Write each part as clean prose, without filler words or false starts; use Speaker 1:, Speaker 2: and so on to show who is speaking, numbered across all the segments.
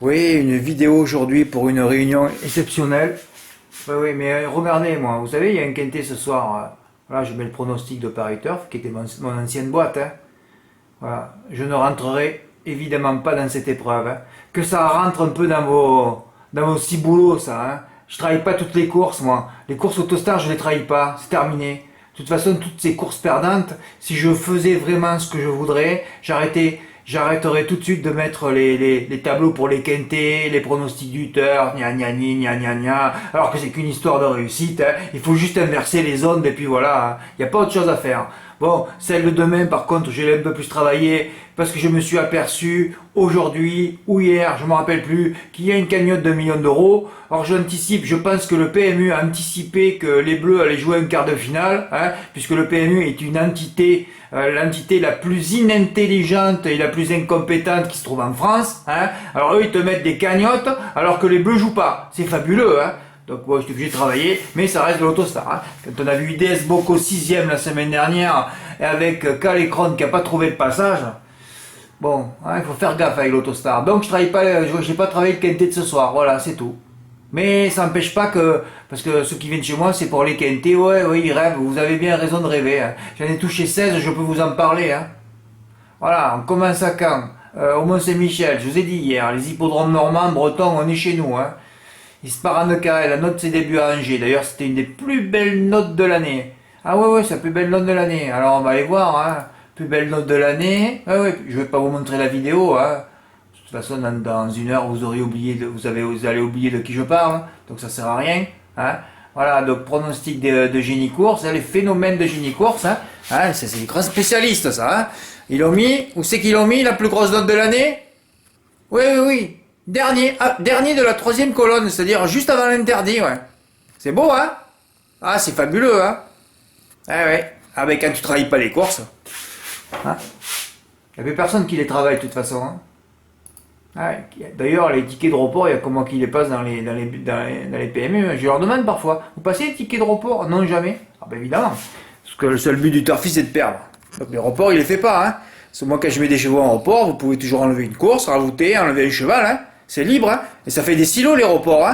Speaker 1: Oui, une vidéo aujourd'hui pour une réunion exceptionnelle. Oui, oui, mais regardez, moi, vous savez, il y a un quintet ce soir. Voilà, je mets le pronostic de Paris Turf, qui était mon ancienne boîte. Voilà, je ne rentrerai évidemment pas dans cette épreuve. Que ça rentre un peu dans vos ciboulots, ça. Je travaille pas toutes les courses, moi. Les courses Autostar, je les travaille pas. C'est terminé. De toute façon, toutes ces courses perdantes, si je faisais vraiment ce que je voudrais, j'arrêterais tout de suite de mettre les tableaux pour les quintés, les pronostics du turf, gna gna gna gna gna gna, alors que c'est qu'une histoire de réussite. Il faut juste inverser les zones et puis voilà. Il n'y a pas autre chose à faire. Bon, celle de demain, par contre, j'ai un peu plus travaillé parce que je me suis aperçu aujourd'hui ou hier, je ne me rappelle plus, qu'il y a une cagnotte de 1 million d'euros. Alors j'anticipe, je pense que le PMU a anticipé que les Bleus allaient jouer un quart de finale, puisque le PMU est une entité, l'entité la plus inintelligente et la plus incompétente qui se trouve en France. Alors eux, ils te mettent des cagnottes alors que les Bleus jouent pas. C'est fabuleux, Donc bon, j'étais obligé de travailler, mais ça reste de l'autostar. Quand on a vu DS Bocco 6ème la semaine dernière, et avec Calécron qui n'a pas trouvé de passage, bon, il faut faire gaffe avec l'autostar. Donc je travaille pas, j'ai pas travaillé le quintet de ce soir, voilà, c'est tout. Mais ça n'empêche pas que, parce que ceux qui viennent chez moi, c'est pour les quintés, ouais, oui, ils rêvent, vous avez bien raison de rêver. J'en ai touché 16, je peux vous en parler. Voilà, on commence à quand au Mont-Saint-Michel, je vous ai dit hier, les hippodromes normands, bretons, on est chez nous. Il se part en carré, la note de ses débuts à Angers. D'ailleurs, c'était une des plus belles notes de l'année. Ah ouais, c'est la plus belle note de l'année. Alors on va aller voir, plus belle note de l'année. Ah ouais, je vais pas vous montrer la vidéo, De toute façon, dans une heure, vous aurez oublié, vous allez oublier de qui je parle, donc ça sert à rien, Voilà, donc pronostic de Génie Course, les phénomènes de Génie Course, c'est des grands spécialistes, ça, Ils l'ont mis, où c'est qu'ils l'ont mis, la plus grosse note de l'année? Oui, oui, oui. Dernier de la troisième colonne, c'est-à-dire juste avant l'interdit, ouais. C'est beau, Ah, c'est fabuleux, Ah ouais. Ah ben quand tu travailles pas les courses, il n'y avait personne qui les travaille de toute façon, D'ailleurs, les tickets de report, il y a comment qu'ils les passent dans les PMU. Je leur demande parfois, vous passez les tickets de report? Non, jamais. Ah ben évidemment. Parce que le seul but du turfiste, c'est de perdre. Donc les reports, il les fait pas, Parce que moi, quand je mets des chevaux en report, vous pouvez toujours enlever une course, rajouter, enlever un cheval, C'est libre, Et ça fait des silos, les reports,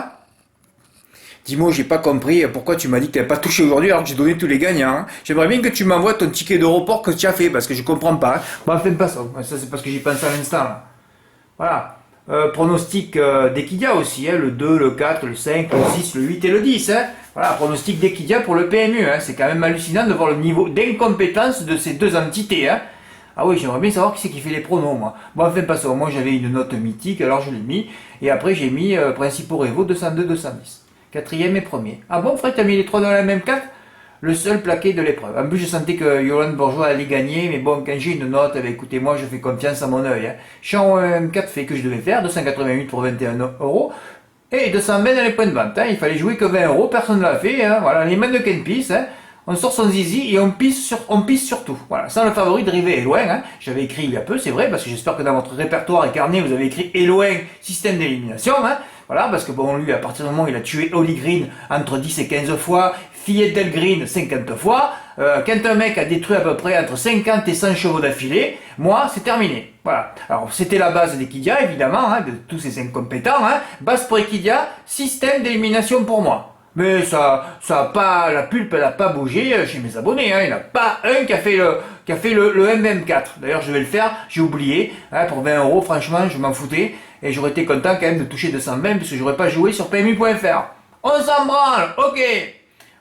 Speaker 1: Dis-moi, j'ai pas compris pourquoi tu m'as dit que tu n'avais pas touché aujourd'hui alors que j'ai donné tous les gagnants. J'aimerais bien que tu m'envoies ton ticket de report que tu as fait parce que je comprends pas. Bon, fais pas ça. Ça, c'est parce que j'y pense à l'instant, là. Voilà. Pronostic d'Equidia aussi, le 2, le 4, le 5, le 6, le 8 et le 10. Voilà, pronostic d'Equidia pour le PMU. C'est quand même hallucinant de voir le niveau d'incompétence de ces deux entités. Ah oui, j'aimerais bien savoir qui c'est qui fait les pronos, moi. Bon, enfin, pas ça. Moi, j'avais une note mythique, alors je l'ai mis. Et après, j'ai mis Principaux Révo 202, 210. Quatrième et premier. Ah bon, Fred, t'as mis les trois dans la même carte? Le seul plaqué de l'épreuve. En plus, je sentais que Yolande Bourgeois allait gagner, mais bon, quand j'ai une note, écoutez, moi, je fais confiance à mon œil. Champ M4 fait que je devais faire, 288 pour 21 euros, et 220 dans les points de vente. Il fallait jouer que 20 euros, personne ne l'a fait. Voilà, les mains de Ken Pisse, on sort son zizi et on pisse sur tout. Voilà, sans le favori de Rivet et loin. J'avais écrit il y a peu, c'est vrai, parce que j'espère que dans votre répertoire et carnet, vous avez écrit et loin, système d'élimination. Voilà, parce que bon, lui, à partir du moment où il a tué Holly Green entre 10 et 15 fois, Fillette Del Green 50 fois, quand un mec a détruit à peu près entre 50 et 100 chevaux d'affilée, moi, c'est terminé. Voilà. Alors, c'était la base d'Equidia, évidemment, de tous ces incompétents. Base pour Equidia, système d'élimination pour moi. Mais ça a pas, la pulpe, elle a pas bougé chez mes abonnés, Il n'y en a pas un qui a fait le MM4. D'ailleurs, je vais le faire, j'ai oublié, pour 20 euros, franchement, je m'en foutais. Et j'aurais été content quand même de toucher 220, parce que j'aurais pas joué sur PMU.fr. On s'en branle, ok.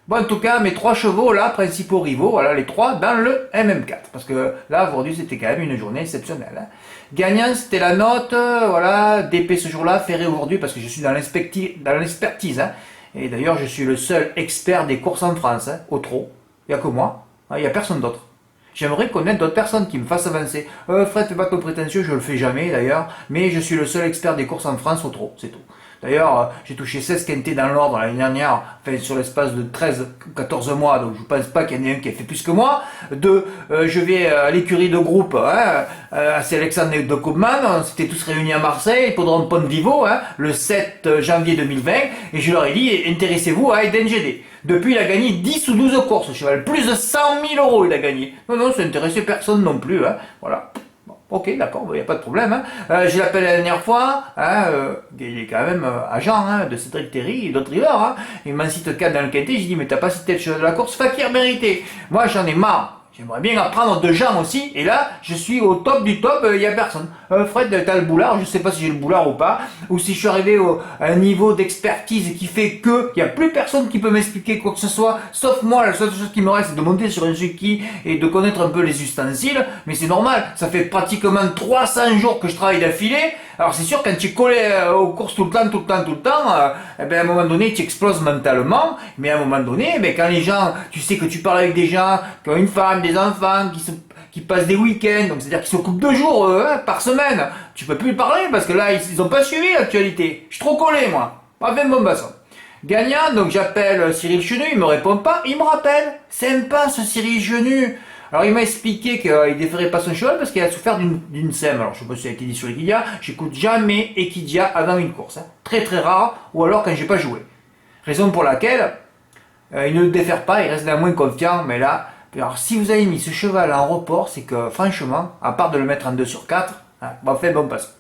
Speaker 1: Bon, en tout cas, mes trois chevaux, là, principaux rivaux, voilà, les trois dans le MM4. Parce que là, aujourd'hui, c'était quand même une journée exceptionnelle. Gagnant, c'était la note, voilà, DP ce jour-là, Ferré aujourd'hui, parce que je suis dans l'expertise, Et d'ailleurs, je suis le seul expert des courses en France, au trot. Il n'y a que moi, il n'y a personne d'autre. J'aimerais connaître d'autres personnes qui me fassent avancer. Fred, fais pas ton prétentieux, je le fais jamais d'ailleurs, mais je suis le seul expert des courses en France au trot, c'est tout. D'ailleurs, j'ai touché 16 quintés dans l'ordre l'année dernière, enfin sur l'espace de 13 ou 14 mois, donc je pense pas qu'il y en ait un qui ait fait plus que moi. Je vais à l'écurie de groupe, c'est Alexandre de Koopman, on s'était tous réunis à Marseille, hippodrome Pont de Vivo, le 7 janvier 2020, et je leur ai dit, intéressez-vous à Eden GD. Depuis, il a gagné 10 ou 12 courses, cheval. Plus de 100 000 euros, il a gagné. Non, ça n'intéressait personne non plus, Voilà. Bon, Ok, d'accord, il n'y a pas de problème. Hein. Je l'appelle la dernière fois, hein, il est quand même agent hein, de Cédric Terry et d'autres drivers. Hein. Il m'en cite 4 dans le quintet, j'ai dit mais t'as pas cité le cheval de la course, Fakir mérité. Moi j'en ai marre. J'aimerais bien apprendre de gens aussi, et là, je suis au top du top, il n'y a personne. Fred, t'as le boulard, je sais pas si j'ai le boulard ou pas, ou si je suis arrivé à un niveau d'expertise qui fait que il n'y a plus personne qui peut m'expliquer quoi que ce soit, sauf moi, la seule chose qui me reste, c'est de monter sur un sulky et de connaître un peu les ustensiles, mais c'est normal, ça fait pratiquement 300 jours que je travaille d'affilée, alors c'est sûr, quand tu es collé aux courses tout le temps, eh ben, à un moment donné, tu exploses mentalement, mais à un moment donné, ben, quand les gens, tu sais que tu parles avec des gens qui ont une femme, des enfants, qui passent des week-ends, donc c'est-à-dire qu'ils s'occupent 2 jours par semaine, tu peux plus parler parce que là, ils ont pas suivi l'actualité. Je suis trop collé, moi. Pas fait bon basson. Gagnant, donc j'appelle Cyril Chenu, il me répond pas, il me rappelle. Sympa ce Cyril Chenu. Alors il m'a expliqué qu'il déferait pas son cheval parce qu'il a souffert d'une sème. Alors je sais pas si ça a été dit sur Equidia, j'écoute jamais Equidia avant une course. Hein. Très très rare, ou alors quand j'ai pas joué. Raison pour laquelle il ne le défère pas, il reste là moins confiant, mais là, alors si vous avez mis ce cheval en report, c'est que franchement, à part de le mettre en 2 sur 4, hein, bon fait, bon passe.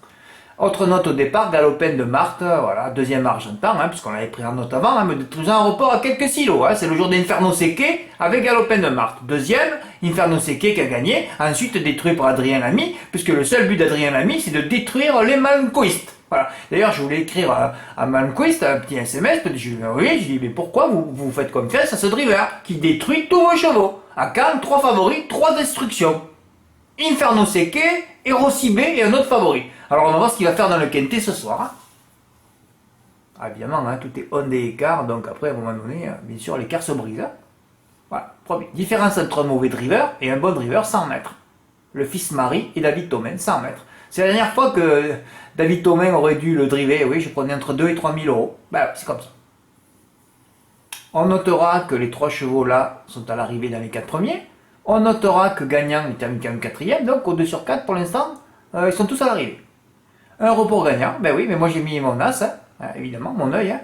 Speaker 1: Autre note au départ, Galopin de Marthe, voilà, deuxième argentin, hein, puisqu'on l'avait pris en note avant, hein, me détruisant en report à quelques silos. Hein, c'est le jour d'Inferno Seque avec Galopin de Marthe. Deuxième, Inferno Seque qui a gagné, ensuite détruit par Adrien Lamy, puisque le seul but d'Adrien Lamy, c'est de détruire les Malmquist. Voilà. D'ailleurs, je voulais écrire à Malmquist un petit SMS, je lui dis, mais pourquoi vous faites confiance à ce driver qui détruit tous vos chevaux? À Cannes, 3 favoris, 3 destructions. Inferno Seque, Héros ciblé et un autre favori. Alors on va voir ce qu'il va faire dans le quintet ce soir. Hein. Ah, évidemment, hein, tout est on des écarts, donc après à un moment donné, bien sûr, l'écart se brise. Hein. Voilà, premier. Différence entre un mauvais driver et un bon driver, 100 mètres. Le fils Marie et David Thomain, 100 mètres. C'est la dernière fois que David Thomain aurait dû le driver, oui, je prenais entre 2 et 3 000 euros. Ben, c'est comme ça. On notera que les 3 chevaux là sont à l'arrivée dans les 4 premiers. On notera que Gagnant il termine quand même 4ème, donc au 2 sur 4 pour l'instant, ils sont tous à l'arrivée. Un report gagnant, ben oui, mais moi j'ai mis mon as, hein, évidemment, mon œil. Hein.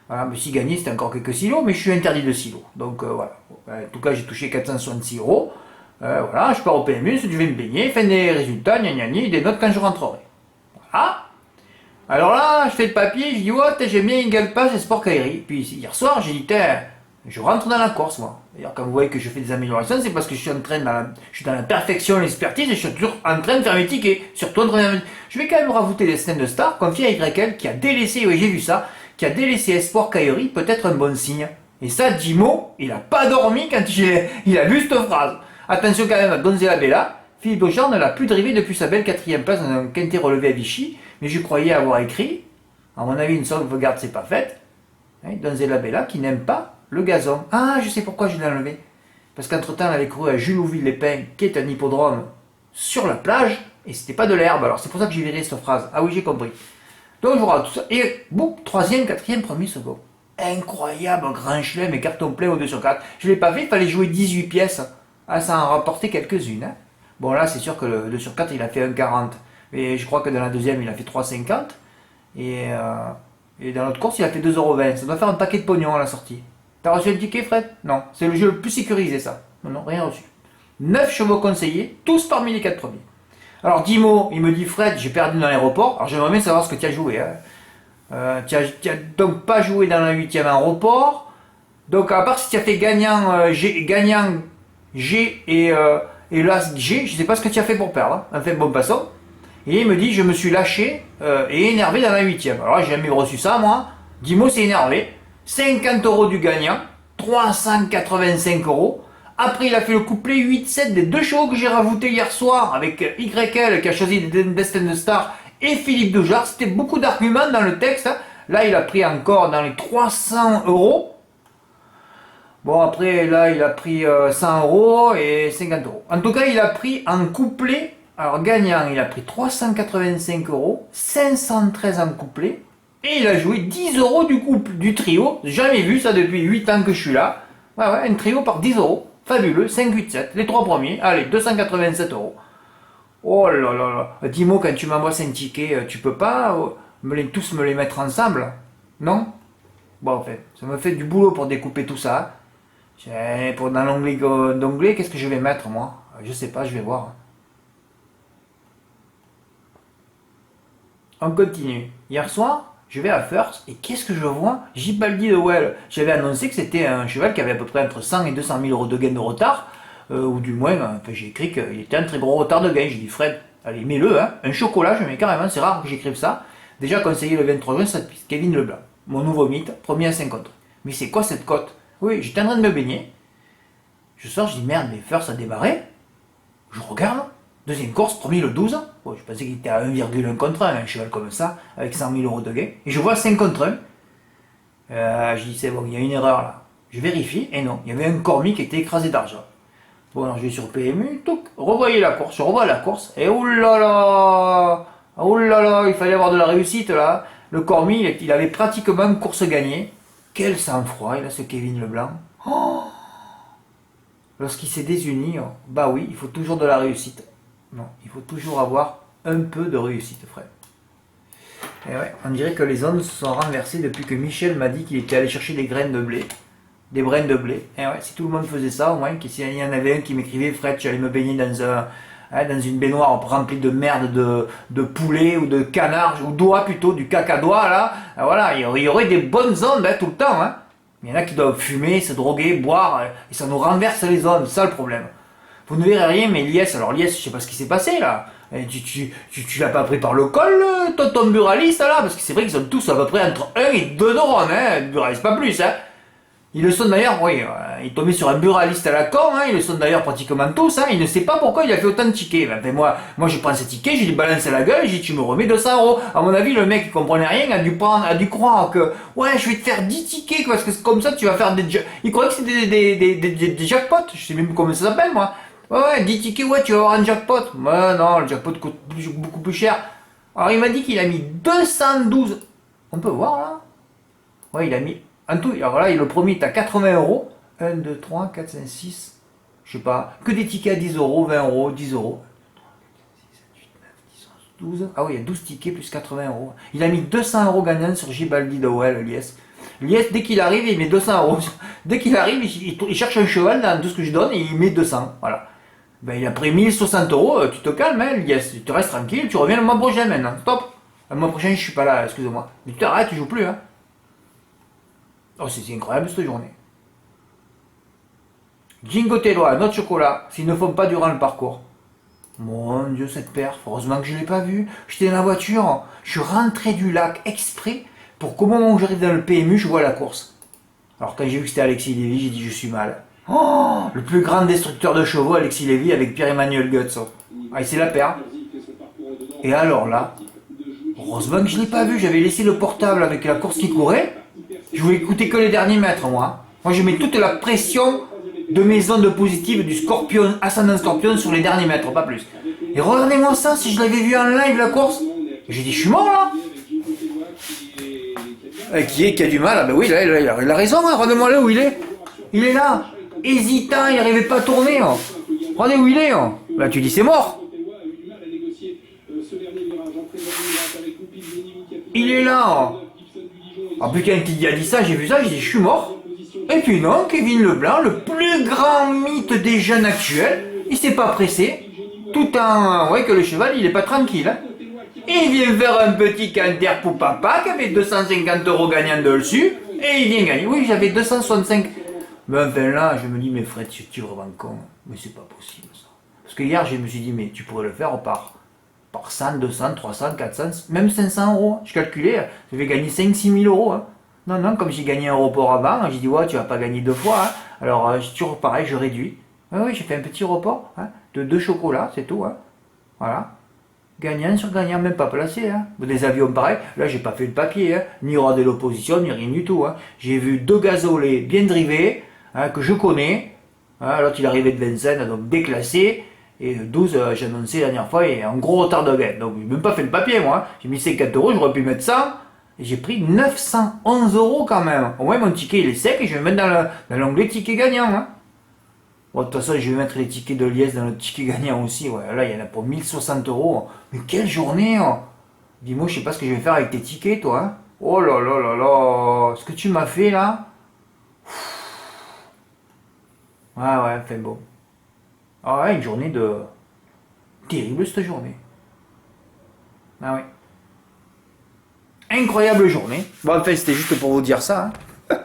Speaker 1: Voilà, mais si gagné, c'était encore quelques silos, mais je suis interdit de silos. Donc voilà. En tout cas, j'ai touché 466 euros. Voilà, je pars au PMU, je vais me baigner, fin des résultats, gna des notes quand je rentrerai. Voilà. Alors là, je fais le papier, je dis, ouais, j'aime bien Eagle Pass et Sport Kairi. Puis hier soir, j'ai dit, je rentre dans la course, moi. D'ailleurs, quand vous voyez que je fais des améliorations, c'est parce que je suis dans la perfection et l'expertise et je suis toujours en train de faire mes tickets. Surtout en train de... Je vais quand même rajouter des scènes de star, confié à YL qui a délaissé, oui, j'ai vu ça, qui a délaissé Espoir Kairi, peut-être un bon signe. Et ça, Jimo, il a pas dormi quand il a vu cette phrase. Attention quand même à Donzella Bella. Philippe Auchan ne l'a plus drivé depuis sa belle 4ème place dans un quintet relevé à Vichy, mais je croyais avoir écrit, à mon avis, une sauvegarde c'est pas faite. Hein, Donzella Bella qui n'aime pas le gazon. Ah, je sais pourquoi je l'ai enlevé. Parce qu'entre-temps, elle avait couru à Julouville-les-Pins, qui est un hippodrome, sur la plage, et c'était pas de l'herbe. Alors c'est pour ça que j'ai viré cette phrase. Ah oui, j'ai compris. Donc je regarde tout ça. Et boum, 3ème, 4ème, premier, second. Incroyable, grand chelem et carton plein au 2 sur 4. Je l'ai pas fait, il fallait jouer 18 pièces. Ah, ça en rapportait quelques-unes. Hein. Bon, là, c'est sûr que le 2 sur 4, il a fait 1,40. Mais je crois que dans la deuxième, il a fait 3,50. Et dans l'autre course, il a fait 2,20 €. Ça doit faire un paquet de pognon à la sortie. T'as reçu un ticket, Fred? Non, c'est le jeu le plus sécurisé, ça. Non, rien reçu. 9 chevaux conseillés, tous parmi les 4 premiers. Alors, Dimo, il me dit, Fred, j'ai perdu dans l'aéroport. Alors, j'aimerais bien savoir ce que tu as joué. Hein. Tu as donc pas joué dans la 8ème en report. Donc, à part si tu as fait gagnant G et l'As G, je sais pas ce que tu as fait pour perdre. Hein. Enfin, bon passant. Et il me dit, je me suis lâché et énervé dans la 8ème. Alors là, j'ai jamais reçu ça, moi. Dimo s'est énervé. 50 € du gagnant, 385 €. Après, il a fait le couplet 8-7 des 2 chevaux que j'ai rajouté hier soir avec YL qui a choisi Destin de Star et Philippe Doujard. C'était beaucoup d'arguments dans le texte. Hein. Là, il a pris encore dans les 300 €. Bon, après, là, il a pris 100 € et 50 €. En tout cas, il a pris en couplet, alors gagnant, il a pris 385 €, 513 en couplet. Et il a joué 10 € du couple, du trio. Jamais vu ça depuis 8 ans que je suis là. Ouais, un trio par 10 €. Fabuleux, 5, 8, 7. Les 3 premiers. Allez, 287 €. Oh là là là. Dis-moi, quand tu m'envoies un ticket, tu peux pas tous me les mettre ensemble? Non? Bon, en fait, ça me fait du boulot pour découper tout ça. Dans l'onglet d'onglet, qu'est-ce que je vais mettre, moi? Je sais pas, je vais voir. on continue. Hier soir, je vais à First et qu'est-ce que je vois? Gibaldi de Well. J'avais annoncé que c'était un cheval qui avait à peu près entre 100 et 200 000 euros de gain de retard, ou du moins, enfin, j'ai écrit qu'il était un très gros retard de gain. J'ai dit Fred, allez, mets-le, hein. Un chocolat, je mets carrément, c'est rare que j'écrive ça. Déjà conseillé le 23 juin, cette piste, Kevin Leblanc. Mon nouveau mythe, premier à 50. Mais c'est quoi cette cote? Oui, j'étais en train de me baigner. Je sors, je dis merde, mais First a démarré. Je regarde, deuxième course, premier le 12. Bon, je pensais qu'il était à 1,1 contre 1, un cheval comme ça, avec 100 000 euros de gain. Et je vois 5 contre 1. Je dis c'est bon, il y a une erreur là. Je vérifie, et non, il y avait un cormis qui était écrasé d'argent. Bon, alors je vais sur PMU, touc, revoyez la course, je revois la course, et oulala, il fallait avoir de la réussite là. Le cormis, il avait pratiquement une course gagnée. Quel sang-froid, il a ce Kevin Leblanc. Oh, lorsqu'il s'est désuni, bah oui, il faut toujours de la réussite. Non, il faut toujours avoir un peu de réussite, frère. Et ouais, on dirait que les ondes se sont renversées depuis que Michel m'a dit qu'il était allé chercher des graines de blé. Des brins de blé. Et ouais, si tout le monde faisait ça, au moins, s'il y en avait un qui m'écrivait, Fred, j'allais me baigner dans une baignoire remplie de merde de poulet ou de canard, ou d'oie plutôt, du caca-d'oie, là, voilà, il y aurait des bonnes ondes tout le temps. Hein. Il y en a qui doivent fumer, se droguer, boire, et ça nous renverse les ondes, c'est ça le problème. Vous ne verrez rien, mais Lies, alors Lies, je sais pas ce qui s'est passé là. Et tu l'as pas pris par le col, ton buraliste là, parce que c'est vrai qu'ils sont tous à peu près entre 1 et 2 neurones, hein, buraliste pas plus, hein. Ils le sont d'ailleurs, oui, il est tombé sur un buraliste à la con, hein, ils le sont d'ailleurs pratiquement tous, hein, il ne sait pas pourquoi il a fait autant de tickets. Ben, moi je prends ces tickets, je lui balance à la gueule, je dis tu me remets 200 euros. À mon avis, le mec qui comprenait rien a dû croire que, ouais, je vais te faire 10 tickets, parce que comme ça tu vas faire des... Il croyait que c'était des jackpots, je sais même comment ça s'appelle moi. Ouais, 10 tickets, ouais, tu vas avoir un jackpot. Mais non, le jackpot coûte beaucoup plus cher. Alors il m'a dit qu'il a mis 212. On peut voir là. Ouais, il a mis en tout. Alors là, le premier est à 80 euros. 1, 2, 3, 4, 5, 6. Je sais pas. Que des tickets à 10 euros, 20 euros, 10 euros. 12. Ah oui, il y a 12 tickets plus 80 euros. Il a mis 200 euros gagnants sur Gibaldi de Well, Lies. Lies, dès qu'il arrive, il met 200 euros. Dès qu'il arrive, il cherche un cheval dans tout ce que je donne et il met 200. Voilà. Ben, il a pris 1060 euros, tu te calmes, hein, Lies. Tu restes tranquille, tu reviens le mois prochain maintenant. Stop. Le mois prochain, je suis pas là, excuse-moi. Mais tu t'arrêtes, tu joues plus, hein. Oh, c'est incroyable cette journée. Jingo Tellois, noix de chocolat, s'ils ne font pas durant le parcours. Mon Dieu, cette perf, heureusement que je ne l'ai pas vue. J'étais dans la voiture, je suis rentré du lac exprès pour qu'au moment où j'arrive dans le PMU, je vois la course. Alors quand j'ai vu que c'était Alexis Lévy, j'ai dit je suis mal. Oh, le plus grand destructeur de chevaux, Alexis Lévy, avec Pierre-Emmanuel Goetz. Ah, c'est la paire. Et alors là, heureusement que je ne l'ai pas vu, j'avais laissé le portable avec la course qui courait. Je voulais écouter que les derniers mètres, moi. Moi, je mets toute la pression de mes ondes positives du Scorpion, ascendant Scorpion sur les derniers mètres, pas plus. Et regardez-moi ça, si je l'avais vu en live, la course. J'ai dit, je suis mort, là. Qui a du mal, ah ben oui, là, il a raison, hein. Regardez-moi là où il est. Il est là, hésitant, il n'arrivait pas à tourner. Hein. Regardez où il est. Hein. Là, tu dis, c'est mort. Il est là. Hein. En plus, quand il a dit ça, j'ai vu ça, j'ai dit, je suis mort. Et puis non, Kevin Leblanc, le plus grand mythe des jeunes actuels, il s'est pas pressé, tout en... Ouais, que le cheval, il est pas tranquille. Hein. Et il vient faire un petit canter pour papa, qui avait 250 euros gagnants dessus, et il vient gagner. Oui, j'avais 265. Mais enfin là, je me dis, mais Fred, tu es vraiment con. Mais c'est pas possible, ça. Parce que hier, je me suis dit, mais tu pourrais le faire par 100, 200, 300, 400, même 500 euros. Je calculais, je vais gagner 5-6 000 euros. Hein. Non, comme j'ai gagné un report avant, j'ai dit, ouais, tu vas pas gagner 2 fois. Hein. Alors, toujours pareil, je réduis. Oui, j'ai fait un petit report hein, de 2 chocolats, c'est tout. Hein. Voilà. Gagnant sur gagnant, même pas placé. Hein. Des avions pareils, là, j'ai pas fait le papier. Hein. Ni roi de l'opposition, ni rien du tout. Hein. J'ai vu 2 gazolets bien drivés, hein, que je connais. Hein. L'autre, il arrivait de Vincennes, donc déclassé. Et 12, j'ai annoncé la dernière fois, il y a un gros retard de gain. Donc, j'ai même pas fait le papier, moi. Hein. J'ai mis 50 euros, j'aurais pu mettre 100. Et j'ai pris 911 euros quand même. Au moins, mon ticket, il est sec et je vais le mettre dans l'onglet ticket gagnant. Hein. Bon, de toute façon, je vais mettre les tickets de Liesse dans le ticket gagnant aussi. Ouais, là, il y en a pour 1060 euros. Mais quelle journée hein. Dis-moi, je sais pas ce que je vais faire avec tes tickets, toi. Hein. Oh là là là là. Ce que tu m'as fait, là. Ouais, enfin bon. Ah ouais, une journée de... Terrible, cette journée. Ah ouais. incroyable journée. Bon, en fait, c'était juste pour vous dire ça. Hein.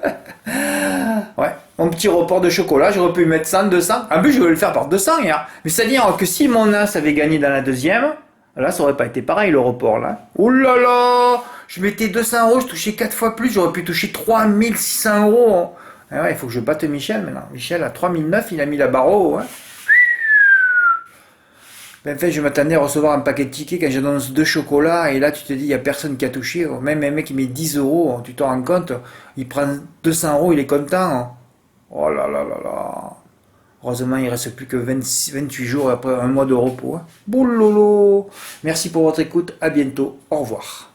Speaker 1: Ouais, mon petit report de chocolat, j'aurais pu mettre 100, 200. En plus, je voulais le faire par 200 hier. Mais c'est-à-dire que si mon as avait gagné dans la deuxième, là, ça aurait pas été pareil le report là. Ouh là là, je mettais 200 euros, je touchais 4 fois plus, j'aurais pu toucher 3600 euros. Ah ouais, il faut que je batte Michel maintenant. Michel à 3009, il a mis la barre haut. Hein. Ben, en fait, je m'attendais à recevoir un paquet de tickets quand j'annonce 2 chocolats et là tu te dis il n'y a personne qui a touché. Même un mec qui met 10 euros, tu te rends compte, il prend 200 euros, il est content. Oh là là là là. Heureusement, il ne reste plus que 28 jours après un mois de repos. Hein. Boulolo. Merci pour votre écoute, à bientôt, au revoir.